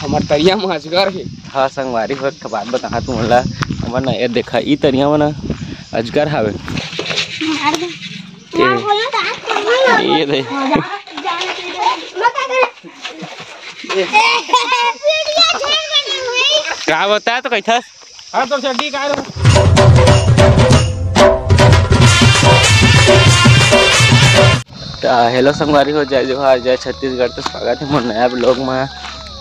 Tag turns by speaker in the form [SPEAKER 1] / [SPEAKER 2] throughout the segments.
[SPEAKER 1] हमार तरिया में अजगर है।
[SPEAKER 2] हाँ संगवारी हो एक बात बता तू मोला हमर ना ये देखा ई तरिया में ना अजगर हावे ये दे क्या बताया तो कैसा
[SPEAKER 1] हाँ तो चड्डी का
[SPEAKER 2] हेलो संगवारी हो जय जोहार जय छत्तीसगढ़। तो स्वागत है मोर नया ब्लॉग में।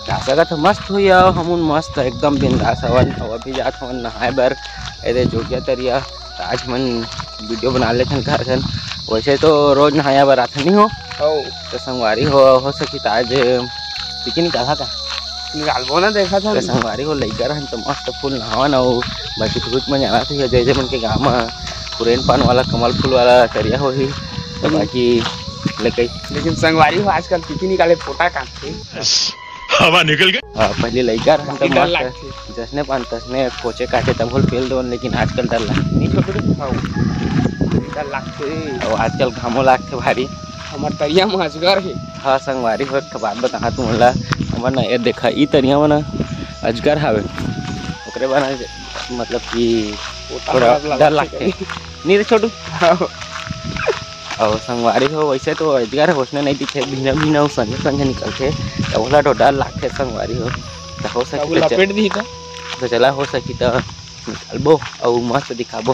[SPEAKER 2] क्या स्वागत है मस्त हुई आओ हम मस्त एकदम बिंदास हवन और अभी जात हवन नहाए बर अरे जोगिया तरिया। तो आज मन वीडियो बना लेते घर सन वैसे तो रोज नहाया बर आते नहीं हो तो संगवारी हो सकी तो आज पिकी निकाला था
[SPEAKER 1] निकालबो ना देखा था
[SPEAKER 2] तो संगवारी हो लइका रहन तो मस्त फूल नहावन और बाकी कुछ में जाना था जैसे मन के गाँव में पुरेन पान वाला कमल फूल वाला तरिया हो ही तो बाकी
[SPEAKER 1] लेकिन संगवारी हो आजकल पिकी निकाले फोटा काटते
[SPEAKER 3] हवा निकल गई।
[SPEAKER 2] पहले लइका रहन तो मस्त जसने पान तसने पोचे काटे तब होल फेल दो लेकिन आजकल डर लगते नहीं छोटे
[SPEAKER 1] डर लगते
[SPEAKER 2] और आजकल घामो लागते भारी
[SPEAKER 1] हमार तरिया में अजगर है।
[SPEAKER 2] हाँ संगवारी हो एक बात बता तू मोला हमर ना ये देखा ई तरिया में ना अजगर हावे ओकरे बना मतलब कि थोड़ा डर लगते नहीं रे छोटू। और संगवारी हो वैसे तो अजगर उसने नहीं दिखे भीना भीना संझे संझे निकलते तो बोला तो डर लगते संगवारी हो तो हो सके
[SPEAKER 1] लपेट दी
[SPEAKER 2] तो चला हो सकी तो निकालबो और मस्त दिखाबो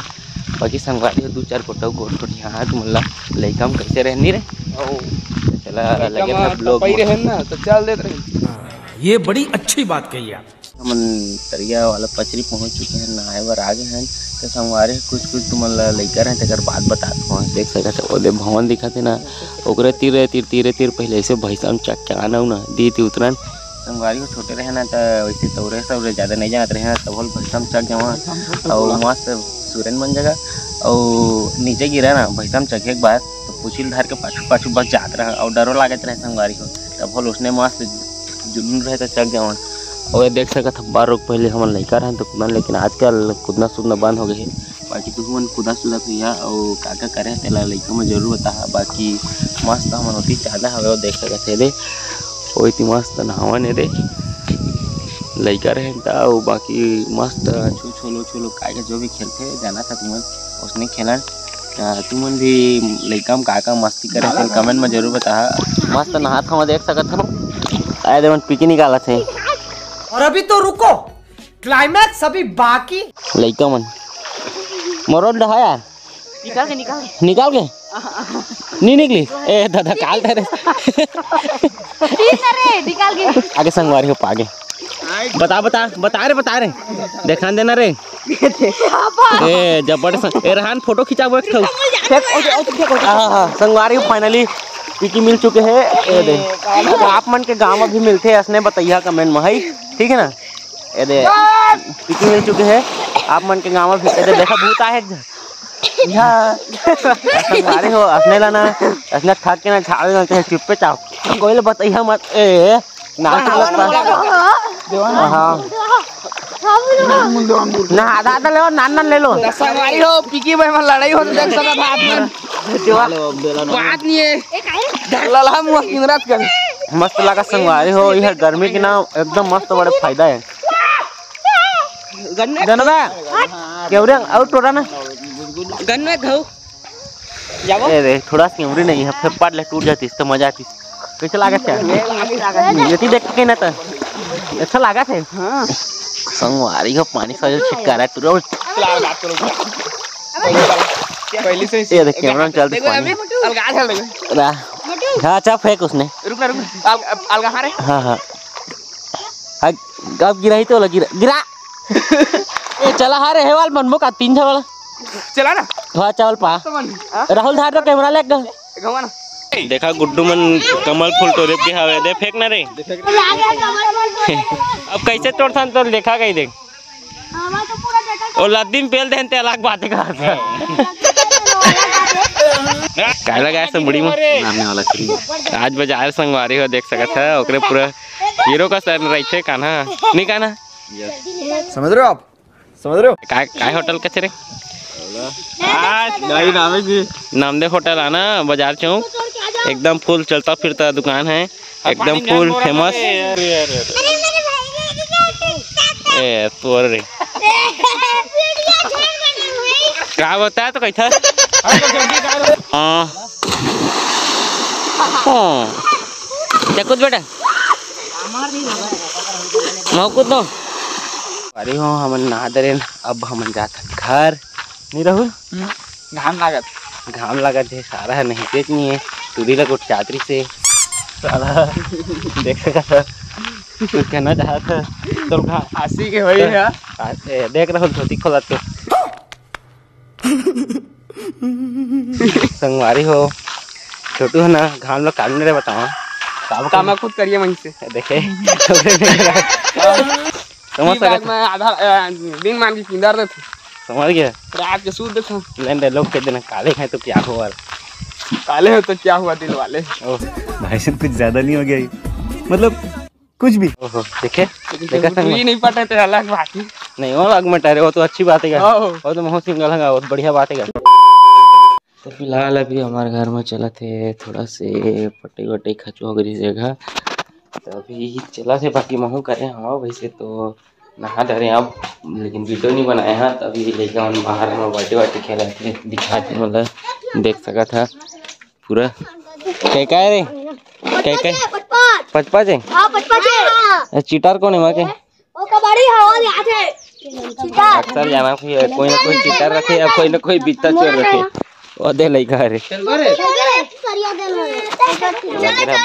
[SPEAKER 2] बाकी संगवारी हो दो चार फोटो गोट यहाँ मोला लइका में कैसे रहनी रे चला लगे था ब्लॉग
[SPEAKER 1] ना तो चल देते रहे।
[SPEAKER 3] ये बड़ी अच्छी बात कही आप।
[SPEAKER 2] हम तरिया वाला पचरी पहुंच चुके हैं नहाए बर आगे हैं तो संगवारी कुछ तुम लइका रहे अगर बात बता देख सकते ओदे भवन दिखते ना ओकरे तीर पहले ऐसे भैंसा चक के आना ना दी थी उतरन संगवारी को छोटे रहे ना तो वैसे तौरे सब ज़्यादा नहीं जाते रहे तब होल भैंसा चक गया और मस्त सूरन बन जगह और नीचे गिरा ना भैंसा चके के बाद तो पुछिल धार के पाछू बस जात रहा और डरो लागत रहे संगवारी को तब होल उसने मस्त जुलून रहे तो चक गया और देख सकत बार रोग पहले हम लइका रहे तो कूदन लेकिन आजकल कूदना सूदना बंद हो गए बाकी तुम मन कूदा सूदा किया और का करे तेला लइका में जरूर बता बाकी मस्त हम होती ज़्यादा हवे देख सकत है दे ओती मस्त नहावन दे लइका रहे और बाकी मस्त छोलो का जो भी खेलते जाना था तुमन उसने खेलन तुमन भी लइका में का मस्ती करे कमेंट में जरूर बता मस्त नहात हम देख सकत हो आए दे मन पिकी निकाला थे
[SPEAKER 4] और अभी तो रुको क्लाइमैक्स अभी बाकी
[SPEAKER 2] लइका मन मरोड़ रहा यार निकाल के नहीं निकली ए दादा काल थे
[SPEAKER 5] निकाल के
[SPEAKER 2] आगे संगवारी हो पागे बता रहे देखा देना रे ए जबरदस्त ए रहन फोटो खिंचाबो एक ठो हां संगवारी फाइनली पिकी मिल चुके हैं ए दे आप मन के गांव में भी मिलते हैं असने बताइए कमेंट में है ठीक है ना ए दे पिकी मिल चुके हैं आप मन के गांव में भी देखा भूत आए यहाँ संगवारी हो असने लाना असने थक के ना झाड़ ना चुप पे चाओ कोई बताइए मत ए नाच लगता हां ना आधा ले लो नान ले लो
[SPEAKER 1] संगवारी हो पिकी भाई में लड़ाई हो तो देख सकत हाथ में बात नहीं है लला मुआ किनरात कर
[SPEAKER 2] मस्त लगा संगवारी हो यह गर्मी की ना एकदम मस्त बड़े फायदा है गन्ना केवरे और टोरा ना
[SPEAKER 1] गन्ना घाव
[SPEAKER 2] जाओ ए थोड़ा केवरी नहीं है फिर पाट ले टूट जाती तो मजा आती कैसे लागत है ये देख के ना तो अच्छा लागत है हां संगवारी हो पानी से छिटकारा टूरो
[SPEAKER 1] पहले से
[SPEAKER 2] ये देख कैमरा चलते पानी
[SPEAKER 1] अलगा चल देगा
[SPEAKER 2] हां अच्छा फेंक उसने
[SPEAKER 1] रुक अलगा हां रे
[SPEAKER 2] हां अब गिराई तो गिरा ए चला हारे हेवाल मनबो का 3 वाला
[SPEAKER 1] चला ना
[SPEAKER 2] हां चावल पा राहुल धार तो कैमरा ले
[SPEAKER 1] घमा ना
[SPEAKER 2] देखा गुड्डू मन कमल फूल तोड़े के हवे दे फेंक ना रे अब कैसे तोड़थन तो देखा गई देख और लद्दी में पेल देन ते अलग बात का काय लगा ऐसे मुड़ी में नामने वाला चीज आज बाजार संगवारी हो देख सकत है ओकरे पूरा हीरो का सर रहते कान्हा नहीं कान्हा
[SPEAKER 4] समझ रहे हो आप
[SPEAKER 2] काय होटल कैसे रे आज नाम दे होटल आना बाजार चौक एकदम फुल चलता फिरता दुकान है एकदम फुल फेमस ए तोर रे क्या होता है तो कैसा हाँ क्या कुछ बेटा कुछ दो अरे हो हम नहा दरे अब हम जाता घर नहीं रहू घाम लागत है सारा है नहीं तेज नहीं है सूरी लग चादरी से सारा देखेगा कुछ कहना चाहा था तो
[SPEAKER 1] हंसी के वही है
[SPEAKER 2] देख रहा हूँ धोती खोला तो संगवारी हो छोटू है ना घाम लोग काटने रहे बताओ
[SPEAKER 1] सब काम मैं खुद करिए वहीं से
[SPEAKER 2] देखे समझ
[SPEAKER 1] मैं आधा दिन मान के किंदर दे
[SPEAKER 2] समझ गया
[SPEAKER 1] रात के सूद देखो
[SPEAKER 2] लेंडे लोग के दिन काले हैं तो क्या हुआ
[SPEAKER 1] काले हो तो क्या हुआ दिल वाले
[SPEAKER 3] भाई साहब कुछ ज्यादा नहीं हो गया ये? मतलब कुछ भी
[SPEAKER 2] ओहो देखे देखा
[SPEAKER 1] दूरी नहीं पटे तो अलग बात है
[SPEAKER 2] नहीं वो अलग में ठहरे वो तो अच्छी बात है वो तो बहुत सिंगल है बहुत बढ़िया बात है तो फिलहाल अभी हमारे घर में चला थे थोड़ा से पट्टी वट्टी खचो गरी जगह तो अभी चला थे बाकी महू करे हाँ वैसे तो नहा डरे अब लेकिन वीडियो नहीं बनाए हैं तो अभी लेके हम बाहर में बाटी वाटी खेला थे दिखाते मतलब देख सका था पूरा क्या क्या रे क्या क्या पचपच है चीटार कौन है वहाँ के अक्सर जाना कोई ना कोई चीटार रखे या कोई ना कोई बित्ता चोर रखे वो दे लइका रे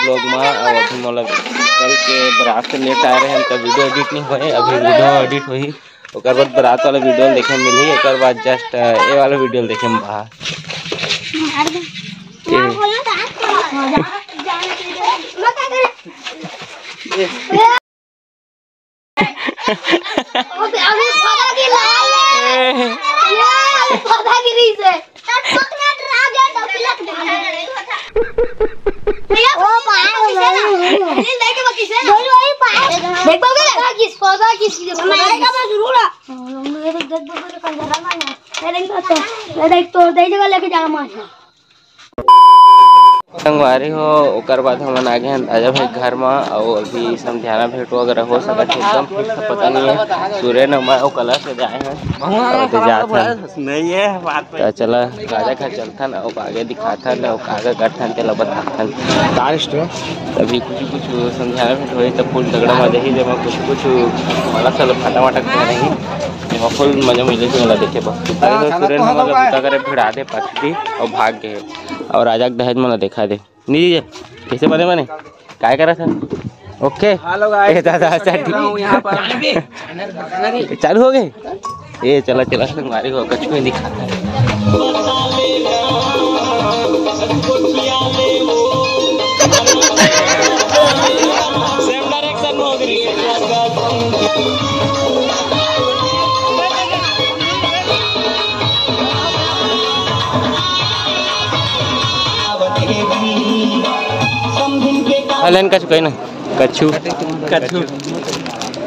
[SPEAKER 2] ब्लॉग में और अभी मतलब कल के बारात से लेट आ रहे हैं तो वीडियो एडिट नहीं हुए अभी वीडियो एडिट हुई ओकर बाद बारात वाला वीडियो देखे मिली ओकर बाद जस्ट ये वाला वीडियो देखे में बाहर संगवारी हो ओकर बाद हम आ गए हैं राजा भाई घर में और अभी समझाना भेंट वगैरह हो सका एकदम फिर से पता नहीं है सूर्य नमा और कलर से जाए हैं तो नहीं है बात तो चला राजा घर चलता ना और आगे दिखाता ना और आगे करता तेला बताता तभी कुछ समझाना भेंट हुई तो फुल तगड़ा मजा ही जब कुछ मला सल फाटा वाटा कर रही फुल मजा मिले से मला देखे सूर्य नमा बुता करे भिड़ा दे पक्षी और भाग गए और राजा के दहेज मला देखा दे नहीं कैसे बने बने क्या करा था ओके दादा चालू हो गए ये चला चला हमारे को कछ में दिखाता है सेम डायरेक्शन में हो गई हलन कछु कहीं ना कछु कछु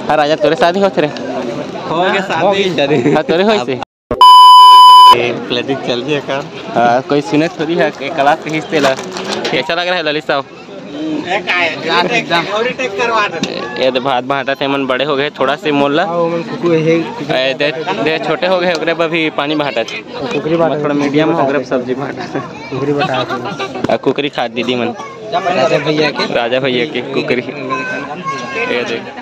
[SPEAKER 2] हाँ राजा तोरे शादी होते रहे हो गया शादी हाँ तोरे हो से प्लेटिंग चल रही है का हाँ कोई सुने थोड़ी है कला के हिस्से ला कैसा लग रहा है ललित साहब ये भात भाटा थे मन बड़े हो गए थोड़ा से मोला दे छोटे हो गए ओकरे पर भी पानी भाटा थे थोड़ा मीडियम हो गए सब्जी भाटा कुकरी खाद दीदी मन राजा भैया के कुकरी ये देख